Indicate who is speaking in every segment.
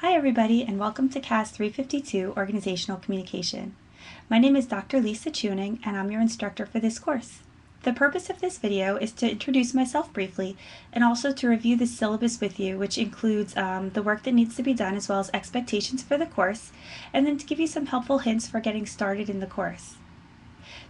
Speaker 1: Hi everybody and welcome to CAS 352 Organizational Communication. My name is Dr. lvchewn and I'm your instructor for this course. The purpose of this video is to introduce myself briefly and also to review the syllabus with you, which includes the work that needs to be done as well as expectations for the course, and then to give you some helpful hints for getting started in the course.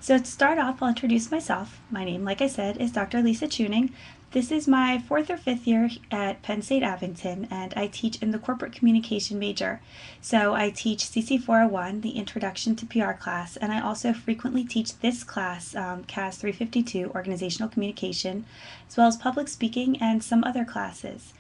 Speaker 1: So to start off, I'll introduce myself. My name, like I said, is Dr. lvchewn. This is my fourth or fifth year at Penn State Abington, and I teach in the corporate communication major. So I teach CC 401, the Introduction to PR class, and I also frequently teach this class, CAS 352, Organizational Communication, as well as public speaking and some other classes.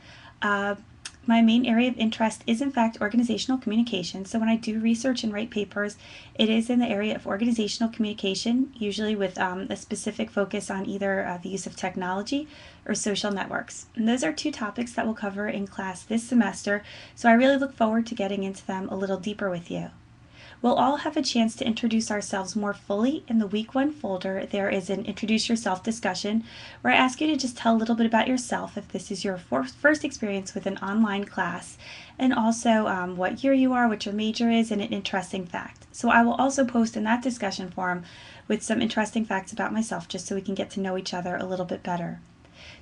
Speaker 1: My main area of interest is in fact organizational communication. So when I do research and write papers, it is in the area of organizational communication, usually with a specific focus on either the use of technology or social networks. And those are two topics that we'll cover in class this semester, so I really look forward to getting into them a little deeper with you. We'll all have a chance to introduce ourselves more fully. In the Week 1 folder, there is an Introduce Yourself discussion where I ask you to just tell a little bit about yourself if this is your first experience with an online class, and also what year you are, what your major is, and an interesting fact. So I will also post in that discussion forum with some interesting facts about myself just so we can get to know each other a little bit better.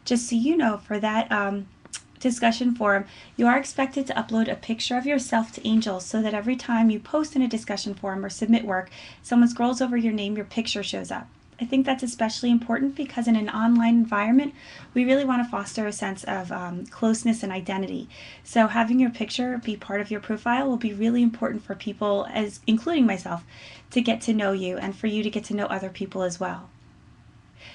Speaker 1: Just so you know, for that discussion forum, you are expected to upload a picture of yourself to Angel so that every time you post in a discussion forum or submit work, someone scrolls over your name, your picture shows up. I think that's especially important because in an online environment, we really want to foster a sense of closeness and identity. So having your picture be part of your profile will be really important for people, including myself, to get to know you and for you to get to know other people as well.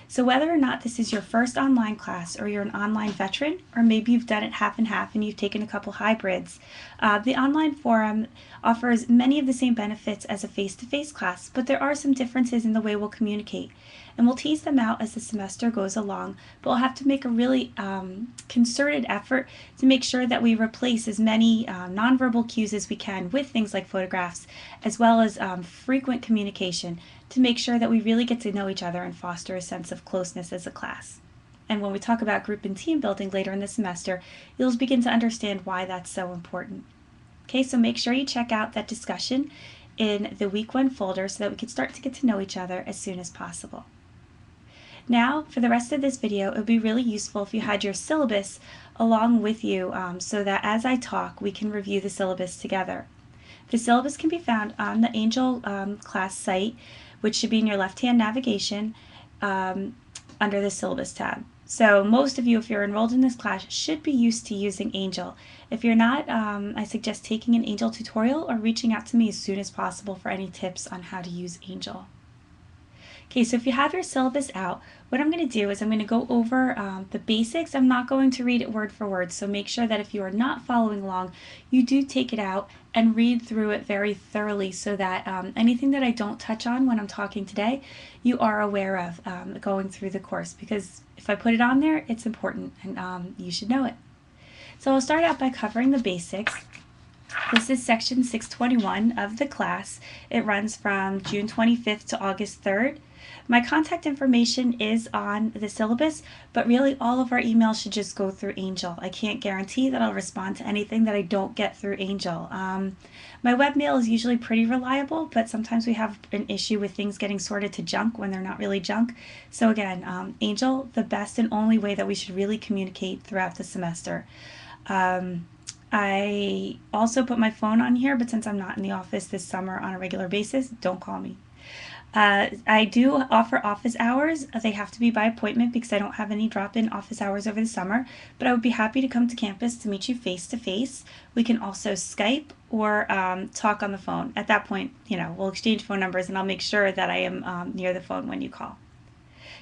Speaker 1: So whether or not this is your first online class or you're an online veteran, or maybe you've done it half and half and you've taken a couple hybrids, the online forum offers many of the same benefits as a face-to-face class, but there are some differences in the way we'll communicate. And we'll tease them out as the semester goes along, but we'll have to make a really concerted effort to make sure that we replace as many nonverbal cues as we can with things like photographs, as well as frequent communication to make sure that we really get to know each other and foster a sense of closeness as a class. And when we talk about group and team building later in the semester, you'll begin to understand why that's so important. Okay, so make sure you check out that discussion in the Week 1 folder so that we can start to get to know each other as soon as possible. Now, for the rest of this video, it would be really useful if you had your syllabus along with you so that as I talk, we can review the syllabus together. The syllabus can be found on the Angel class site, which should be in your left-hand navigation under the syllabus tab. So most of you, if you're enrolled in this class, should be used to using Angel. If you're not, I suggest taking an Angel tutorial or reaching out to me as soon as possible for any tips on how to use Angel. Okay, so if you have your syllabus out, what I'm going to do is I'm going to go over the basics. I'm not going to read it word for word, so make sure that if you are not following along, you do take it out and read through it very thoroughly so that anything that I don't touch on when I'm talking today, you are aware of going through the course, because if I put it on there, it's important and you should know it. So I'll start out by covering the basics. This is section 621 of the class. It runs from June 25th to August 3rd. My contact information is on the syllabus, but really all of our emails should just go through Angel. I can't guarantee that I'll respond to anything that I don't get through Angel. My webmail is usually pretty reliable, but sometimes we have an issue with things getting sorted to junk when they're not really junk. So again, Angel, the best and only way that we should really communicate throughout the semester. I also put my phone on here, but since I'm not in the office this summer on a regular basis, don't call me. I do offer office hours. They have to be by appointment because I don't have any drop-in office hours over the summer, but I would be happy to come to campus to meet you face-to-face. We can also Skype or talk on the phone. At that point, we'll exchange phone numbers and I'll make sure that I am near the phone when you call.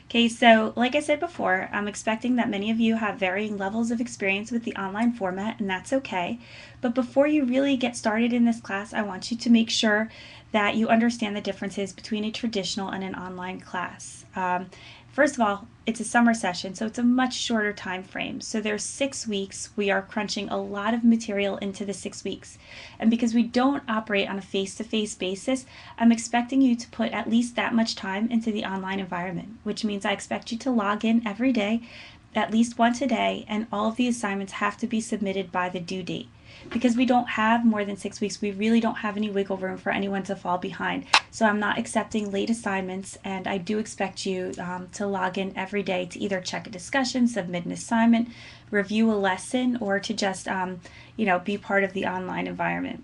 Speaker 1: Okay, so like I said before, I'm expecting that many of you have varying levels of experience with the online format, and that's okay. But before you really get started in this class, I want you to make sure that you understand the differences between a traditional and an online class. First of all, it's a summer session, so it's a much shorter time frame. So there's 6 weeks. We are crunching a lot of material into the 6 weeks. And because we don't operate on a face-to-face basis, I'm expecting you to put at least that much time into the online environment, which means I expect you to log in every day at least once a day, and all of the assignments have to be submitted by the due date. Because we don't have more than 6 weeks, we really don't have any wiggle room for anyone to fall behind. So I'm not accepting late assignments, and I do expect you to log in every day to either check a discussion, submit an assignment, review a lesson, or to just be part of the online environment.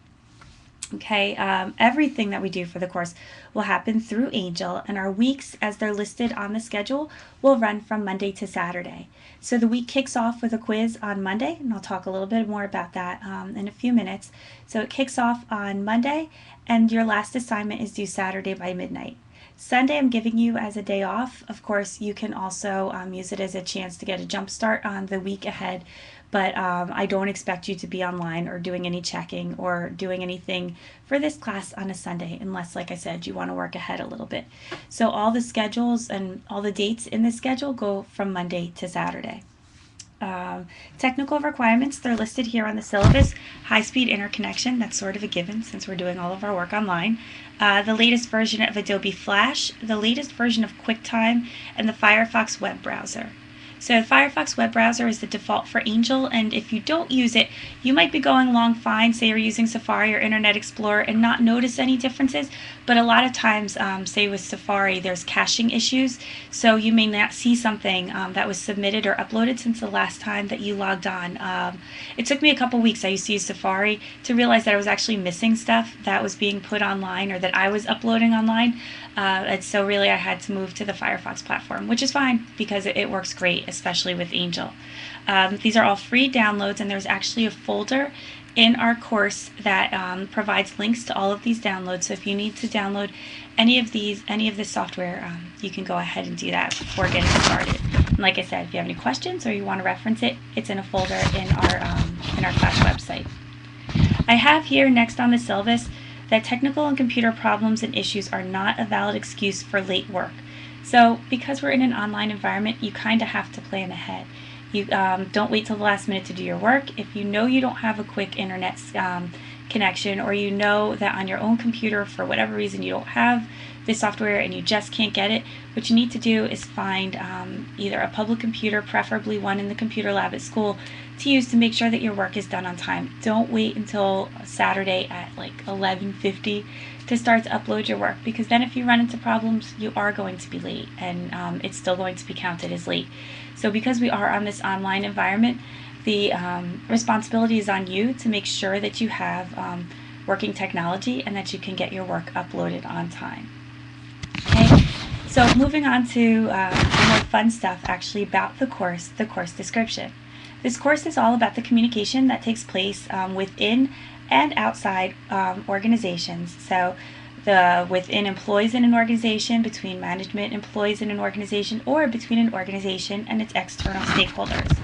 Speaker 1: Okay, everything that we do for the course will happen through Angel, and our weeks, as they're listed on the schedule, will run from Monday to Saturday. So the week kicks off with a quiz on Monday, and I'll talk a little bit more about that in a few minutes. So it kicks off on Monday, and your last assignment is due Saturday by midnight. Sunday I'm giving you as a day off. Of course, you can also use it as a chance to get a jump start on the week ahead, but I don't expect you to be online or doing any checking or doing anything for this class on a Sunday unless, like I said, you want to work ahead a little bit. So all the schedules and all the dates in the schedule go from Monday to Saturday. Technical requirements, they're listed here on the syllabus. High-speed interconnection, that's sort of a given since we're doing all of our work online. The latest version of Adobe Flash, the latest version of QuickTime, and the Firefox web browser. So the Firefox web browser is the default for Angel, and if you don't use it, you might be going along fine, say you're using Safari or Internet Explorer, and not notice any differences, but a lot of times, say with Safari, there's caching issues, so you may not see something that was submitted or uploaded since the last time that you logged on. It took me a couple weeks, I used to use Safari, to realize that I was actually missing stuff that was being put online or that I was uploading online. And so really I had to move to the Firefox platform, which is fine because it works great, especially with Angel. These are all free downloads, and there's actually a folder in our course that provides links to all of these downloads. So if you need to download any of this software, you can go ahead and do that before getting started. And like I said, if you have any questions or you want to reference it, it's in a folder in our class website. I have here next on the syllabus that technical and computer problems and issues are not a valid excuse for late work. So because we're in an online environment, you kind of have to plan ahead. You don't wait till the last minute to do your work. If you know you don't have a quick internet connection, or you know that on your own computer for whatever reason you don't have this software and you just can't get it, what you need to do is find either a public computer, preferably one in the computer lab at school, to use to make sure that your work is done on time. Don't wait until Saturday at like 11:50 to start to upload your work, because then if you run into problems, you are going to be late, and it's still going to be counted as late. So because we are on this online environment, the responsibility is on you to make sure that you have working technology and that you can get your work uploaded on time. Okay, so moving on to more fun stuff actually about the course description. This course is all about the communication that takes place within and outside organizations. So within employees in an organization, between management employees in an organization, or between an organization and its external stakeholders.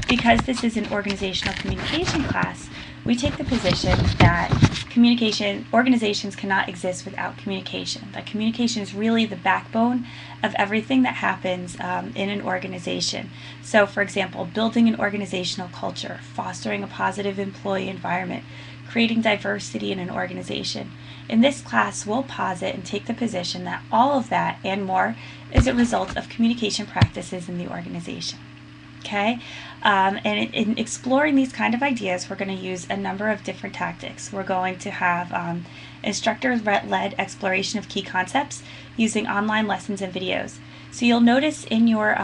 Speaker 1: Because this is an organizational communication class, we take the position that organizations cannot exist without communication. That communication is really the backbone of everything that happens in an organization. So for example, building an organizational culture, fostering a positive employee environment, creating diversity in an organization. In this class, we'll posit and take the position that all of that and more is a result of communication practices in the organization. Okay, and in exploring these kind of ideas, we're going to use a number of different tactics. We're going to have instructor-led exploration of key concepts using online lessons and videos. So you'll notice in your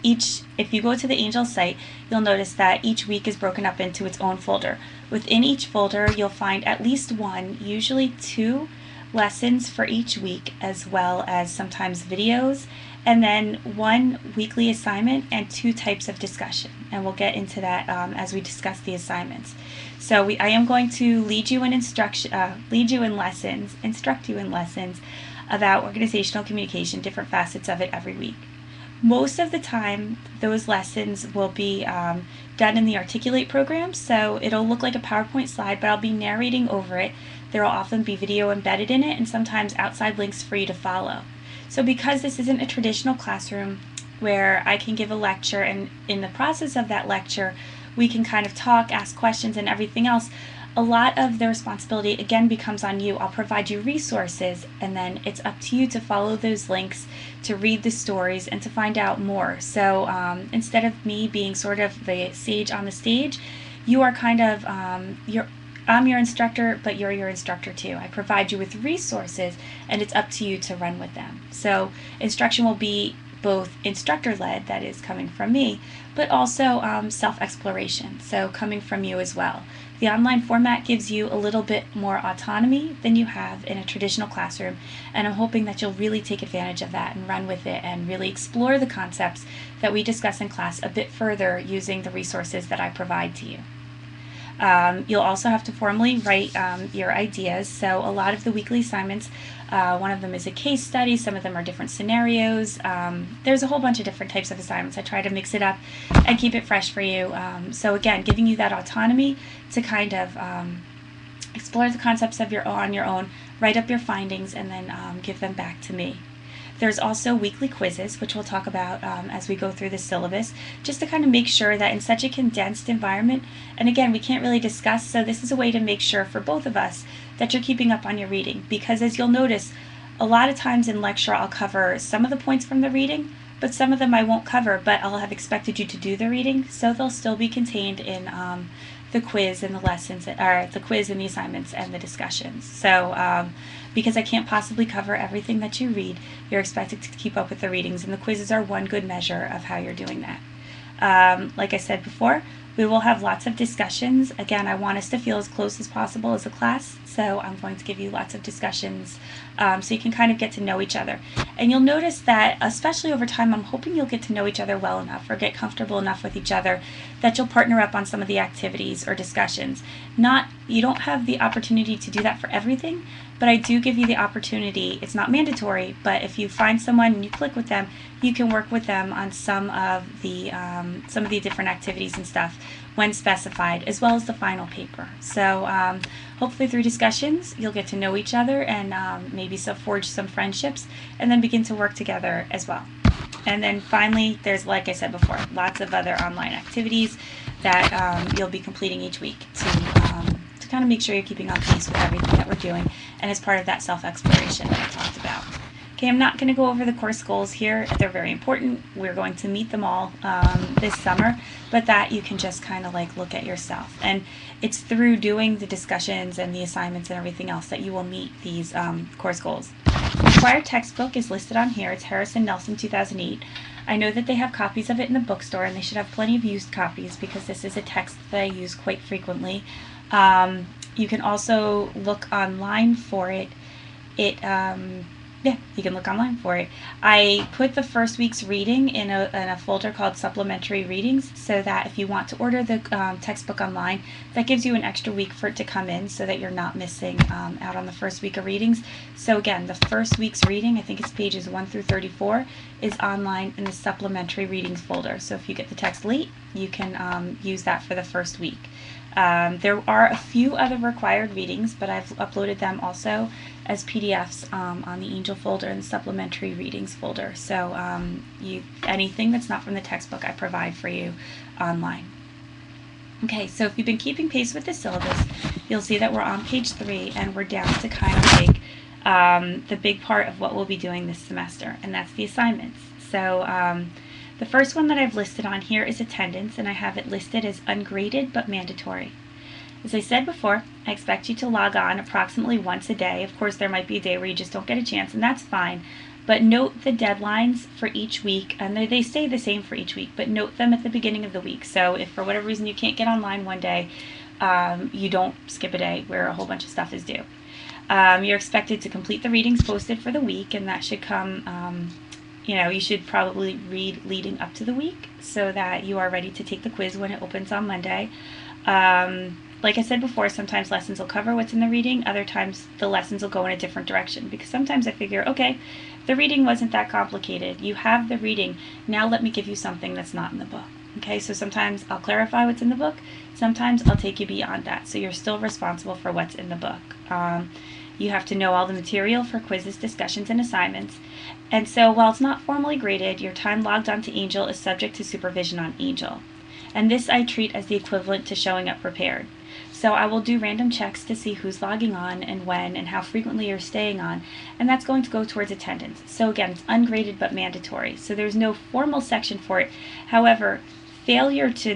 Speaker 1: if you go to the Angel site, you'll notice that each week is broken up into its own folder. Within each folder, you'll find at least one, usually 2 lessons for each week, as well as sometimes videos, and then 1 weekly assignment and 2 types of discussion. And we'll get into that as we discuss the assignments. So I am going to instruct you in lessons about organizational communication, different facets of it every week. Most of the time, those lessons will be done in the Articulate program, so it'll look like a PowerPoint slide, but I'll be narrating over it. There will often be video embedded in it, and sometimes outside links for you to follow. So because this isn't a traditional classroom where I can give a lecture, and in the process of that lecture, we can kind of talk, ask questions, and everything else, a lot of the responsibility again becomes on you. I'll provide you resources, and then it's up to you to follow those links, to read the stories, and to find out more. So instead of me being sort of the sage on the stage, you are kind of I'm your instructor, but you're your instructor too. I provide you with resources, and it's up to you to run with them. So instruction will be both instructor-led, that is coming from me, but also self-exploration, so coming from you as well. The online format gives you a little bit more autonomy than you have in a traditional classroom, and I'm hoping that you'll really take advantage of that and run with it and really explore the concepts that we discuss in class a bit further using the resources that I provide to you. You'll also have to formally write your ideas. So a lot of the weekly assignments, one of them is a case study, some of them are different scenarios. There's a whole bunch of different types of assignments. I try to mix it up and keep it fresh for you. So again, giving you that autonomy to kind of explore the concepts on your own, write up your findings, and then give them back to me. There's also weekly quizzes, which we'll talk about as we go through the syllabus, just to kind of make sure that in such a condensed environment, and again, we can't really discuss, so this is a way to make sure for both of us that you're keeping up on your reading, because as you'll notice, a lot of times in lecture I'll cover some of the points from the reading, but some of them I won't cover, but I'll have expected you to do the reading, so they'll still be contained in the quiz and the lessons, or the quiz and the assignments and the discussions. So because I can't possibly cover everything that you read, you're expected to keep up with the readings, and the quizzes are one good measure of how you're doing that. Like I said before, we will have lots of discussions. Again, I want us to feel as close as possible as a class, so I'm going to give you lots of discussions so you can kind of get to know each other. And you'll notice that, especially over time, I'm hoping you'll get to know each other well enough or get comfortable enough with each other that you'll partner up on some of the activities or discussions. You don't have the opportunity to do that for everything, but I do give you the opportunity. It's not mandatory, but if you find someone and you click with them, you can work with them on some of the different activities and stuff when specified, as well as the final paper. So hopefully through discussions, you'll get to know each other and maybe forge some friendships, and then begin to work together as well. And then finally, there's, like I said before, lots of other online activities that you'll be completing each week to kind of make sure you're keeping on pace with everything that we're doing, and as part of that self-exploration that I talked about. Okay, I'm not going to go over the course goals here. They're very important. We're going to meet them all this summer, but that you can just kind of like look at yourself. And it's through doing the discussions and the assignments and everything else that you will meet these course goals. Required textbook is listed on here. It's Harrison Nelson 2008. I know that they have copies of it in the bookstore, and they should have plenty of used copies because this is a text that I use quite frequently. You can also look online for it. Yeah, you can look online for it. I put the first week's reading in a folder called Supplementary Readings, so that if you want to order the textbook online, that gives you an extra week for it to come in so that you're not missing out on the first week of readings. So again, the first week's reading, I think it's pages 1 through 34, is online in the Supplementary Readings folder. So if you get the text late, you can use that for the first week. There are a few other required readings, but I've uploaded them also as PDFs on the Angel folder and the Supplementary Readings folder. So anything that's not from the textbook I provide for you online. Okay, so if you've been keeping pace with the syllabus, you'll see that we're on page 3 and we're down to kind of like the big part of what we'll be doing this semester, and that's the assignments. So the first one that I've listed on here is attendance, and I have it listed as ungraded but mandatory. As I said before, I expect you to log on approximately once a day. Of course, there might be a day where you just don't get a chance, and that's fine. But note the deadlines for each week, and they stay the same for each week, but note them at the beginning of the week. So if for whatever reason you can't get online one day, you don't skip a day where a whole bunch of stuff is due. You're expected to complete the readings posted for the week, and that should come you should probably read leading up to the week so that you are ready to take the quiz when it opens on Monday. Like I said before, sometimes lessons will cover what's in the reading, other times the lessons will go in a different direction, because sometimes I figure, okay, the reading wasn't that complicated. You have the reading, now let me give you something that's not in the book. Okay, so sometimes I'll clarify what's in the book, sometimes I'll take you beyond that, so you're still responsible for what's in the book. You have to know all the material for quizzes, discussions, and assignments. And so while it's not formally graded, your time logged onto Angel is subject to supervision on Angel. and this I treat as the equivalent to showing up prepared. So I will do random checks to see who's logging on and when and how frequently you're staying on, and that's going to go towards attendance. So again, it's ungraded but mandatory. So there's no formal section for it. However, failure to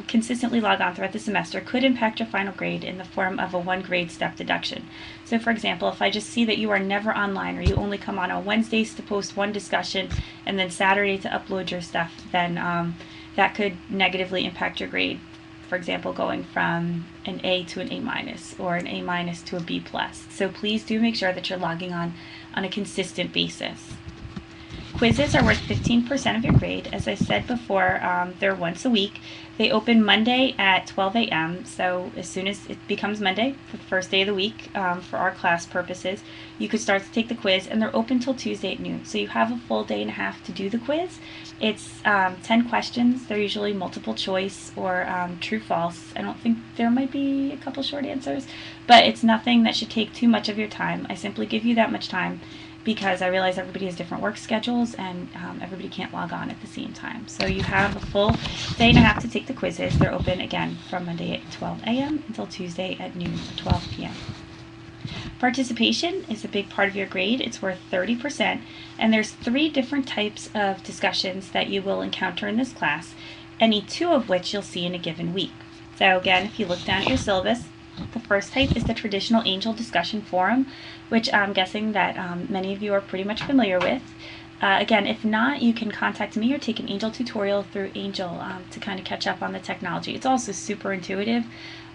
Speaker 1: consistently log on throughout the semester could impact your final grade in the form of a 1 grade step deduction. So for example, if I just see that you are never online, or you only come on Wednesdays to post 1 discussion and then Saturday to upload your stuff, then that could negatively impact your grade. For example, going from an A to an A minus, or an A minus to a B plus. So please do make sure that you're logging on a consistent basis. Quizzes are worth 15% of your grade. As I said before, they're once a week. They open Monday at 12 a.m. So as soon as it becomes Monday, the first day of the week, for our class purposes, you could start to take the quiz, and they're open till Tuesday at noon. So you have a full day and a half to do the quiz. It's 10 questions. They're usually multiple choice or true false. I don't think there might be a couple short answers, but it's nothing that should take too much of your time. I simply give you that much time because I realize everybody has different work schedules, and everybody can't log on at the same time. So you have a full day and a half to take the quizzes. They're open again from Monday at 12 a.m. until Tuesday at noon or 12 p.m. Participation is a big part of your grade. It's worth 30%, and there's 3 different types of discussions that you will encounter in this class, any 2 of which you'll see in a given week. So again, if you look down at your syllabus, the first type is the traditional Angel discussion forum, which I'm guessing that many of you are pretty much familiar with. Again, if not, you can contact me or take an Angel tutorial through Angel to kind of catch up on the technology. It's also super intuitive,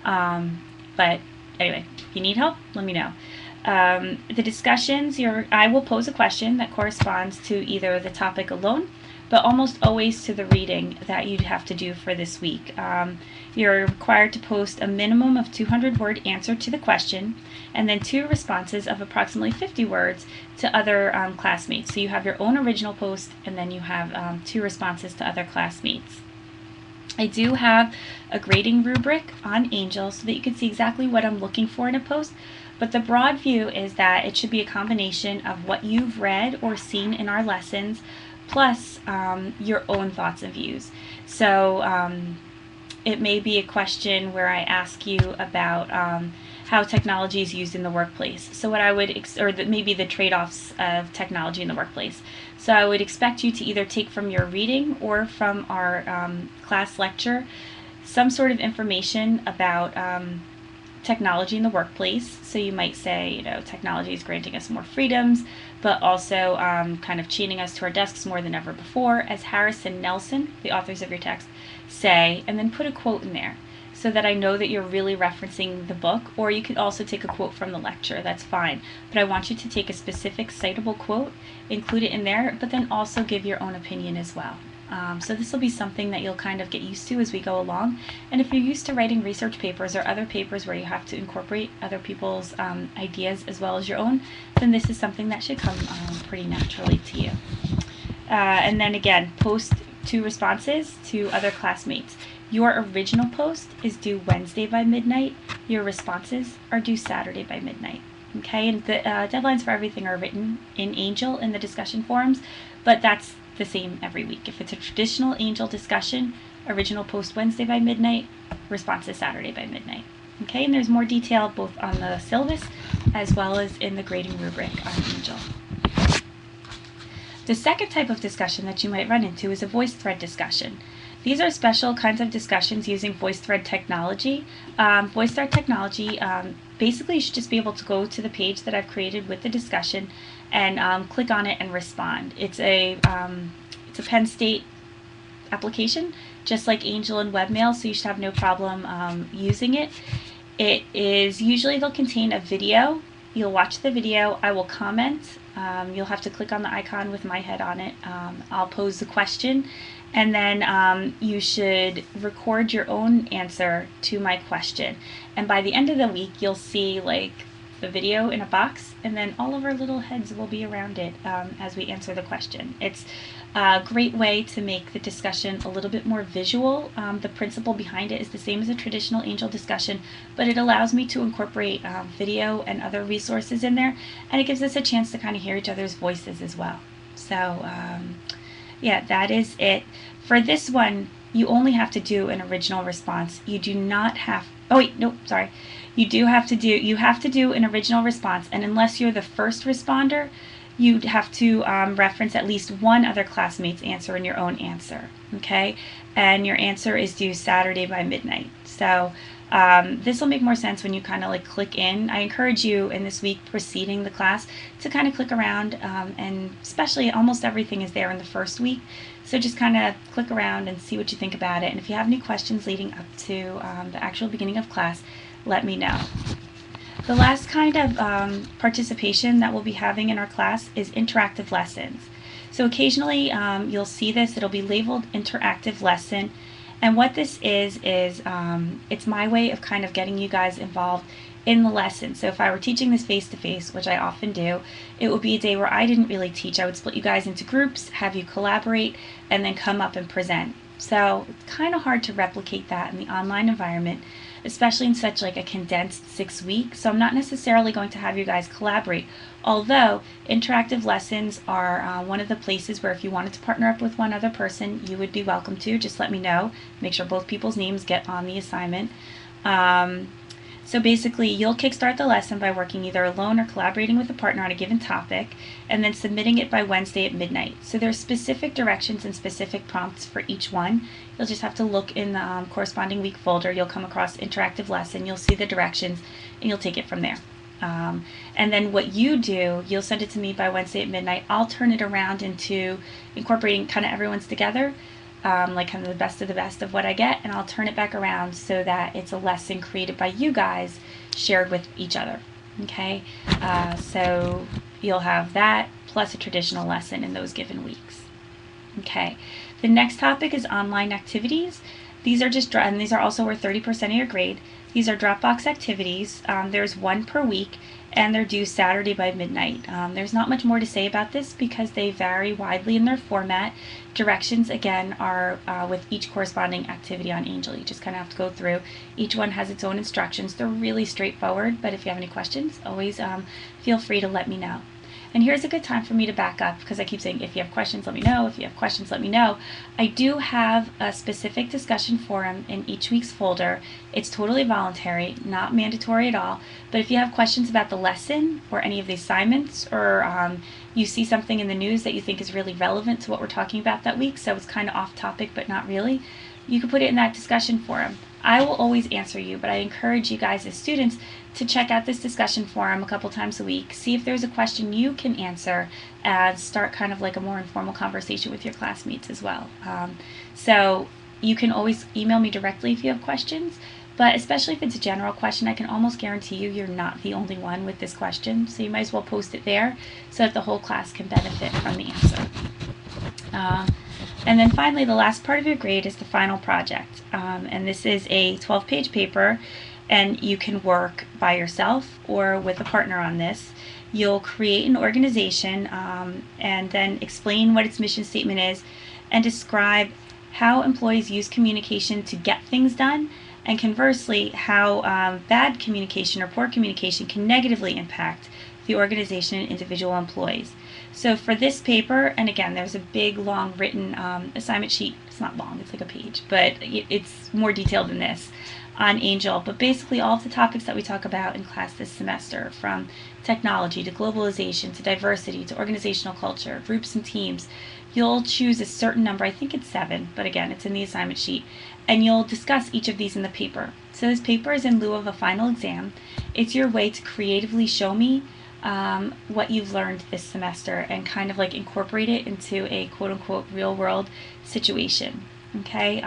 Speaker 1: but anyway, if you need help, let me know. The discussions, I will pose a question that corresponds to either the topic alone, but almost always to the reading that you'd have to do for this week. You're required to post a minimum of 200-word answer to the question, and then 2 responses of approximately 50 words to other classmates. So you have your own original post, and then you have 2 responses to other classmates. I do have a grading rubric on Angel so that you can see exactly what I'm looking for in a post, but the broad view is that it should be a combination of what you've read or seen in our lessons, plus your own thoughts and views. So it may be a question where I ask you about how technology is used in the workplace. So what I would, maybe the trade-offs of technology in the workplace. So I would expect you to either take from your reading or from our class lecture some sort of information about technology in the workplace. So you might say, technology is granting us more freedoms, but also kind of chaining us to our desks more than ever before, as Harris and Nelson, the authors of your text, say, and then put a quote in there so that I know that you're really referencing the book. Or you could also take a quote from the lecture, that's fine. But I want you to take a specific citable quote, include it in there, but then also give your own opinion as well. So this will be something that you'll kind of get used to as we go along. And if you're used to writing research papers or other papers where you have to incorporate other people's ideas as well as your own, then this is something that should come pretty naturally to you. And then again, post 2 responses to other classmates. Your original post is due Wednesday by midnight. Your responses are due Saturday by midnight. Okay, and the deadlines for everything are written in Angel in the discussion forums, but that's the same every week. If it's a traditional Angel discussion, original post Wednesday by midnight, responses Saturday by midnight. Okay, and there's more detail both on the syllabus as well as in the grading rubric on Angel. The second type of discussion that you might run into is a VoiceThread discussion. These are special kinds of discussions using VoiceThread technology. VoiceThread technology, basically you should just be able to go to the page that I've created with the discussion and click on it and respond. It's a Penn State application, just like Angel and Webmail, so you should have no problem using it. It is usually, they'll contain a video. You'll watch the video, I will comment. You'll have to click on the icon with my head on it. I'll pose the question, and then you should record your own answer to my question. And by the end of the week, you'll see like the video in a box, and then all of our little heads will be around it as we answer the question. It's a great way to make the discussion a little bit more visual. The principle behind it is the same as a traditional Angel discussion, but it allows me to incorporate video and other resources in there, and it gives us a chance to kind of hear each other's voices as well. So yeah, that is it. For this one, you only have to do an original response. You do not have, oh wait, nope, sorry. You have to do an original response, and unless you're the first responder, you have to reference at least one other classmate's answer in your own answer, okay? And your answer is due Saturday by midnight. So this will make more sense when you kind of like click in. I encourage you in this week preceding the class to kind of click around, and especially almost everything is there in the first week. So just kind of click around and see what you think about it. And if you have any questions leading up to the actual beginning of class, let me know. The last kind of participation that we'll be having in our class is interactive lessons. So occasionally you'll see this, it'll be labeled interactive lesson. And what this is it's my way of kind of getting you guys involved in the lesson. So if I were teaching this face-to-face, which I often do, it would be a day where I didn't really teach. I would split you guys into groups, have you collaborate, and then come up and present. So it's kind of hard to replicate that in the online environment, especially in such like a condensed 6 weeks. So I'm not necessarily going to have you guys collaborate, although interactive lessons are one of the places where if you wanted to partner up with one other person, you would be welcome to. Just let me know. Make sure both people's names get on the assignment. So basically, you'll kickstart the lesson by working either alone or collaborating with a partner on a given topic, and then submitting it by Wednesday at midnight. So there's specific directions and specific prompts for each one. You'll just have to look in the corresponding week folder. You'll come across interactive lesson. You'll see the directions, and you'll take it from there. And then what you do, you'll send it to me by Wednesday at midnight. I'll turn it around into incorporating kind of everyone's together. Like kind of the best of what I get, and I'll turn it back around so that it's a lesson created by you guys shared with each other. Okay, so you'll have that plus a traditional lesson in those given weeks. Okay, the next topic is online activities. These are just, and these are also worth 30% of your grade. These are Dropbox activities. There's one per week, and they're due Saturday by midnight. There's not much more to say about this because they vary widely in their format. Directions, again, are with each corresponding activity on Angel. You just kind of have to go through. Each one has its own instructions. They're really straightforward, but if you have any questions, always feel free to let me know. And here's a good time for me to back up because I keep saying, if you have questions, let me know. If you have questions, let me know. I do have a specific discussion forum in each week's folder. It's totally voluntary, not mandatory at all. But if you have questions about the lesson or any of the assignments, or you see something in the news that you think is really relevant to what we're talking about that week, so it's kind of off topic but not really, you can put it in that discussion forum. I will always answer you, but I encourage you guys as students to check out this discussion forum a couple times a week. See if there's a question you can answer and start kind of like a more informal conversation with your classmates as well. So you can always email me directly if you have questions, but especially if it's a general question, I can almost guarantee you're not the only one with this question. So you might as well post it there so that the whole class can benefit from the answer. And then finally, the last part of your grade is the final project. And this is a 12-page paper, and you can work by yourself or with a partner on this. You'll create an organization and then explain what its mission statement is and describe how employees use communication to get things done, and conversely, how bad communication or poor communication can negatively impact the organization and individual employees. So for this paper, and again, there's a big, long written assignment sheet. It's not long, it's like a page, but it's more detailed than this on Angel. But basically all of the topics that we talk about in class this semester, from technology to globalization to diversity to organizational culture, groups and teams, you'll choose a certain number. I think it's 7, but again, it's in the assignment sheet. And you'll discuss each of these in the paper. So this paper is in lieu of a final exam. It's your way to creatively show me what you've learned this semester and kind of like incorporate it into a quote-unquote real-world situation. Okay,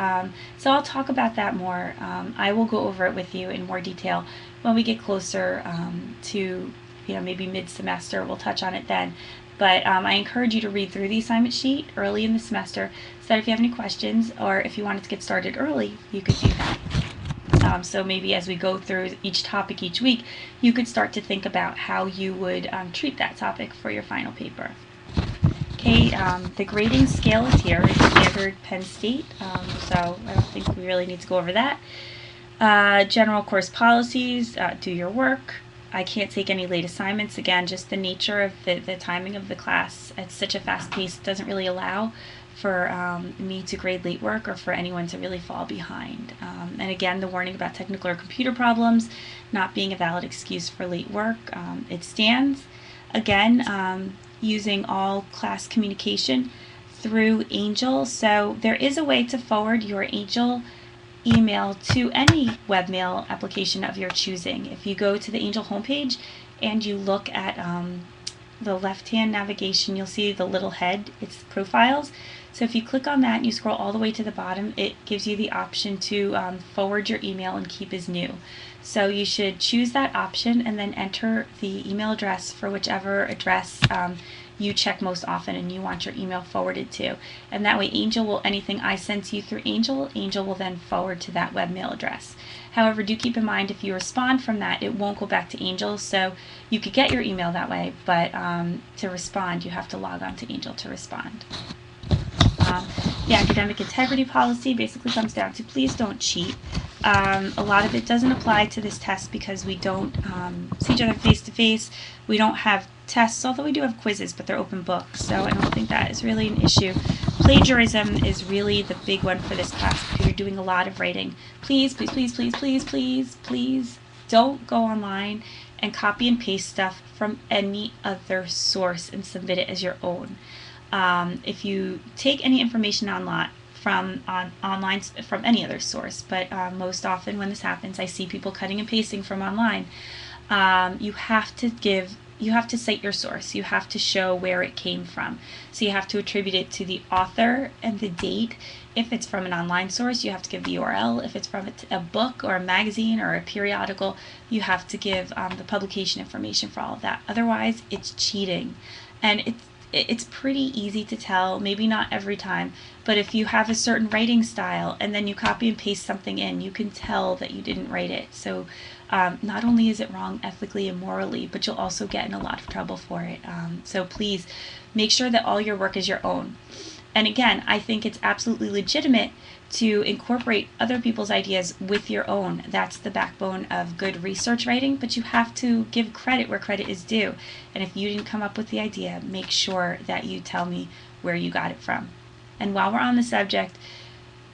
Speaker 1: so I'll talk about that more. I will go over it with you in more detail when we get closer to, maybe mid-semester. We'll touch on it then. But I encourage you to read through the assignment sheet early in the semester so that if you have any questions or if you wanted to get started early, you could do that. So maybe as we go through each topic each week, you could start to think about how you would treat that topic for your final paper. Okay, the grading scale is here. It's standard Penn State, so I don't think we really need to go over that. General course policies, do your work. I can't take any late assignments. Again, just the nature of the timing of the class. It's such a fast pace, it doesn't really allow me to grade late work or for anyone to really fall behind. And again, the warning about technical or computer problems not being a valid excuse for late work, it stands. Again, using all class communication through Angel. So there is a way to forward your Angel email to any webmail application of your choosing. If you go to the Angel homepage and you look at the left-hand navigation, you'll see the little head, it's profiles. So if you click on that and you scroll all the way to the bottom, it gives you the option to forward your email and keep as new. So you should choose that option and then enter the email address for whichever address you check most often and you want your email forwarded to. And that way Angel will, anything I send to you through Angel, Angel will then forward to that webmail address. However, do keep in mind if you respond from that, it won't go back to Angel. So you could get your email that way, but to respond, you have to log on to Angel to respond. The academic integrity policy basically comes down to please don't cheat. A lot of it doesn't apply to this test because we don't see each other face to face. We don't have tests, although we do have quizzes, but they're open books, so I don't think that is really an issue. Plagiarism is really the big one for this class because you're doing a lot of writing. Please, please, please, please, please, please, please don't go online and copy and paste stuff from any other source and submit it as your own. If you take any information online from any other source, but most often when this happens, I see people cutting and pasting from online. You have to cite your source. You have to show where it came from. So you have to attribute it to the author and the date. If it's from an online source, you have to give the URL. If it's from a book or a magazine or a periodical, you have to give the publication information for all of that. Otherwise, it's cheating. And it's pretty easy to tell, maybe not every time, but if you have a certain writing style and then you copy and paste something in, you can tell that you didn't write it. So not only is it wrong ethically and morally, but you'll also get in a lot of trouble for it. So please make sure that all your work is your own. And again, I think it's absolutely legitimate to incorporate other people's ideas with your own. That's the backbone of good research writing, but you have to give credit where credit is due. And if you didn't come up with the idea, make sure that you tell me where you got it from. And while we're on the subject,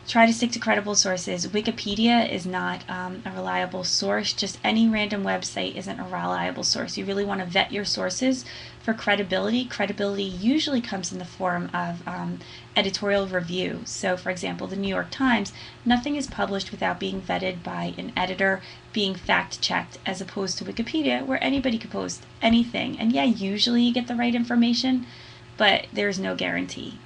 Speaker 1: try to stick to credible sources. Wikipedia is not a reliable source. Just any random website isn't a reliable source. You really want to vet your sources for credibility. Credibility usually comes in the form of editorial review. So for example, the New York Times, nothing is published without being vetted by an editor, being fact-checked, as opposed to Wikipedia, where anybody could post anything. And yeah, usually you get the right information, but there's no guarantee.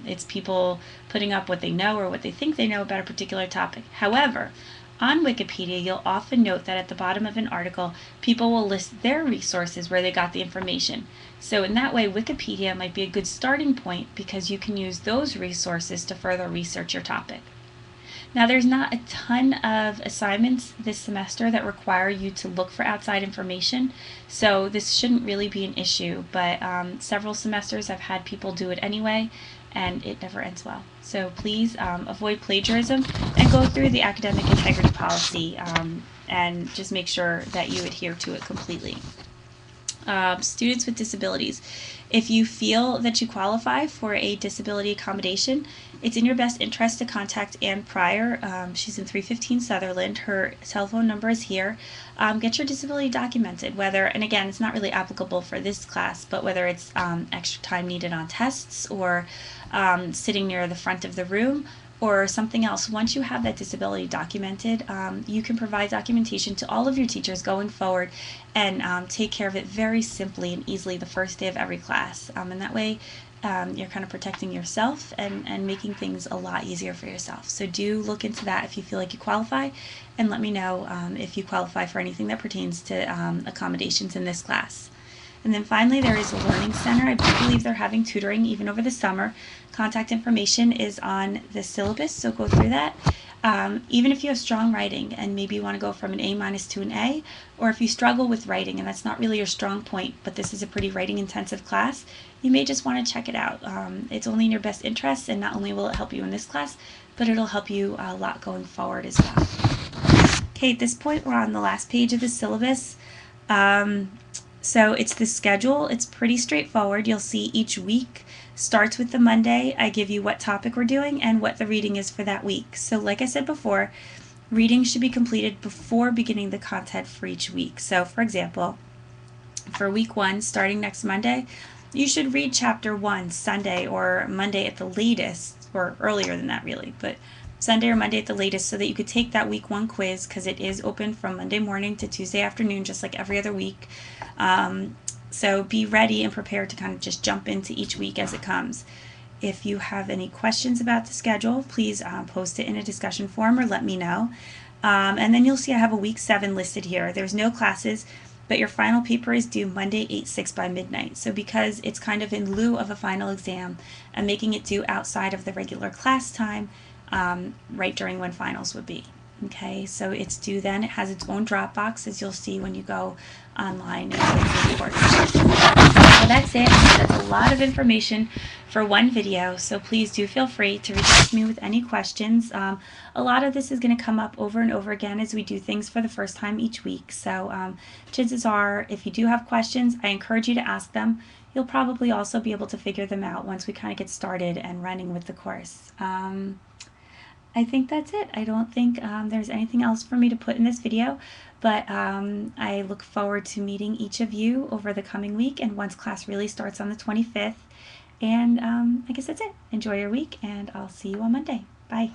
Speaker 1: It's people putting up what they know or what they think they know about a particular topic. However, on Wikipedia, you'll often note that at the bottom of an article, people will list their resources where they got the information. So in that way, Wikipedia might be a good starting point because you can use those resources to further research your topic. Now, there's not a ton of assignments this semester that require you to look for outside information, so this shouldn't really be an issue, but several semesters I've had people do it anyway, and it never ends well. So please avoid plagiarism and go through the academic integrity policy and just make sure that you adhere to it completely. Students with disabilities. If you feel that you qualify for a disability accommodation, it's in your best interest to contact Ann Pryor. She's in 315 Sutherland. Her telephone number is here. Get your disability documented, whether, and again, it's not really applicable for this class, but whether it's extra time needed on tests or sitting near the front of the room or something else. Once you have that disability documented, you can provide documentation to all of your teachers going forward and take care of it very simply and easily the first day of every class. And that way you're kind of protecting yourself and making things a lot easier for yourself. So do look into that if you feel like you qualify, and let me know if you qualify for anything that pertains to accommodations in this class. And then finally, there is a learning center. I believe they're having tutoring even over the summer. Contact information is on the syllabus, so go through that. Even if you have strong writing and maybe you want to go from an A- to an A, or if you struggle with writing and that's not really your strong point, but this is a pretty writing intensive class, you may just want to check it out. It's only in your best interest, and not only will it help you in this class, but it'll help you a lot going forward as well. Okay, at this point, we're on the last page of the syllabus. So it's the schedule. It's pretty straightforward. You'll see each week starts with the Monday. I give you what topic we're doing and what the reading is for that week. So like I said before, reading should be completed before beginning the content for each week. So for example, for week 1, starting next Monday, you should read chapter 1 Sunday or Monday at the latest, or earlier than that really, but Sunday or Monday at the latest, so that you could take that week 1 quiz, because it is open from Monday morning to Tuesday afternoon, just like every other week. So be ready and prepared to kind of just jump into each week as it comes. If you have any questions about the schedule, please post it in a discussion forum or let me know. And then you'll see I have a week 7 listed here. There's no classes, but your final paper is due Monday 8/6 by midnight. So because it's kind of in lieu of a final exam, I'm making it due outside of the regular class time, right during when finals would be. Okay, so it's due then. It has its own Dropbox, as you'll see when you go online and take the report. So that's it. That's a lot of information for one video, so please do feel free to reach out to me with any questions. A lot of this is going to come up over and over again as we do things for the first time each week. So chances are, if you do have questions, I encourage you to ask them. You'll probably also be able to figure them out once we kind of get started and running with the course. I think that's it. I don't think there's anything else for me to put in this video, but I look forward to meeting each of you over the coming week and once class really starts on the 25th. And I guess that's it. Enjoy your week, and I'll see you on Monday. Bye.